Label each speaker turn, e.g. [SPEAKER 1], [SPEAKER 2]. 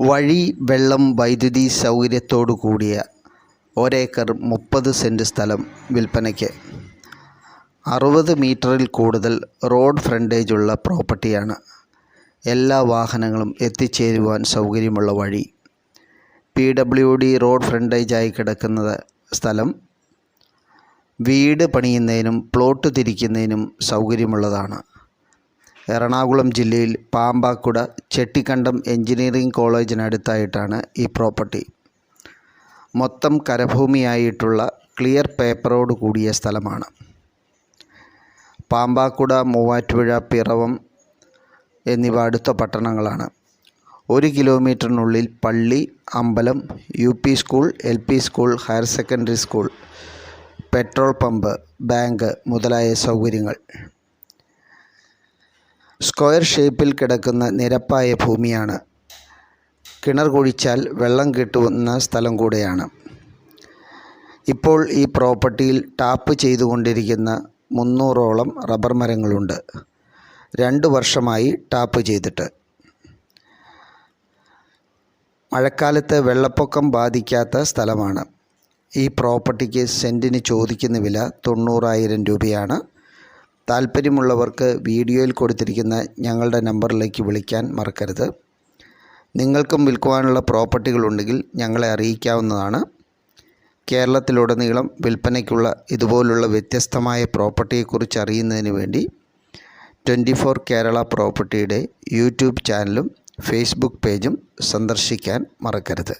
[SPEAKER 1] വഴി, വെള്ളം, വൈദ്യുതി സൗകര്യത്തോടു കൂടിയ ഒരേക്കർ 30 സെൻറ് സ്ഥലം വിൽപ്പനയ്ക്ക്. 60 മീറ്ററിൽ കൂടുതൽ റോഡ് ഫ്രണ്ടേജുള്ള പ്രോപ്പർട്ടിയാണ്. എല്ലാ വാഹനങ്ങളും എത്തിച്ചേരുവാൻ സൗകര്യമുള്ള വഴി. PWD റോഡ് ഫ്രണ്ടേജായി കിടക്കുന്ന സ്ഥലം വീട് പണിയുന്നതിനും പ്ലോട്ട് തിരിക്കുന്നതിനും സൗകര്യമുള്ളതാണ്. എറണാകുളം ജില്ലയിൽ പാമ്പാക്കുട ചെട്ടിക്കണ്ടം എഞ്ചിനീയറിംഗ് കോളേജിനടുത്തായിട്ടാണ് ഈ പ്രോപ്പർട്ടി. മൊത്തം കരഭൂമിയായിട്ടുള്ള ക്ലിയർ പേപ്പറോട് കൂടിയ സ്ഥലമാണ്. പാമ്പാക്കുട, മൂവാറ്റുപുഴ, പിറവം എന്നിവ അടുത്ത പട്ടണങ്ങളാണ്. 1 കിലോമീറ്ററിനുള്ളിൽ പള്ളി, അമ്പലം, UP school, LP school, higher secondary school, petrol pump, bank മുതലായ സൗകര്യങ്ങൾ. സ്ക്വയർ ഷേപ്പിൽ കിടക്കുന്ന നിരപ്പായ ഭൂമിയാണ്. കിണർ കുഴിച്ചാൽ വെള്ളം കിട്ടുന്ന സ്ഥലം കൂടെയാണ്. ഇപ്പോൾ ഈ പ്രോപ്പർട്ടിയിൽ ടാപ്പ് ചെയ്തുകൊണ്ടിരിക്കുന്ന 300ഓളം റബ്ബർ മരങ്ങളുണ്ട്. 2 വർഷമായി ടാപ്പ് ചെയ്തിട്ട്. മഴക്കാലത്ത് വെള്ളപ്പൊക്കം ബാധിക്കാത്ത സ്ഥലമാണ്. ഈ പ്രോപ്പർട്ടിക്ക് സെൻറ്റിന് ചോദിക്കുന്ന വില 90,000 രൂപയാണ്. താല്പര്യമുള്ളവർക്ക് വീഡിയോയിൽ കൊടുത്തിരിക്കുന്ന ഞങ്ങളുടെ നമ്പറിലേക്ക് വിളിക്കാൻ മറക്കരുത്. നിങ്ങൾക്കും വിൽക്കുവാനുള്ള പ്രോപ്പർട്ടികളുണ്ടെങ്കിൽ ഞങ്ങളെ അറിയിക്കാവുന്നതാണ്. കേരളത്തിലുടനീളം വിൽപ്പനയ്ക്കുള്ള ഇതുപോലുള്ള വ്യത്യസ്തമായ പ്രോപ്പർട്ടിയെക്കുറിച്ച് അറിയുന്നതിന് വേണ്ടി 24 കേരള പ്രോപ്പർട്ടിയുടെ യൂട്യൂബ് ചാനലും ഫേസ്ബുക്ക് പേജും സന്ദർശിക്കാൻ മറക്കരുത്.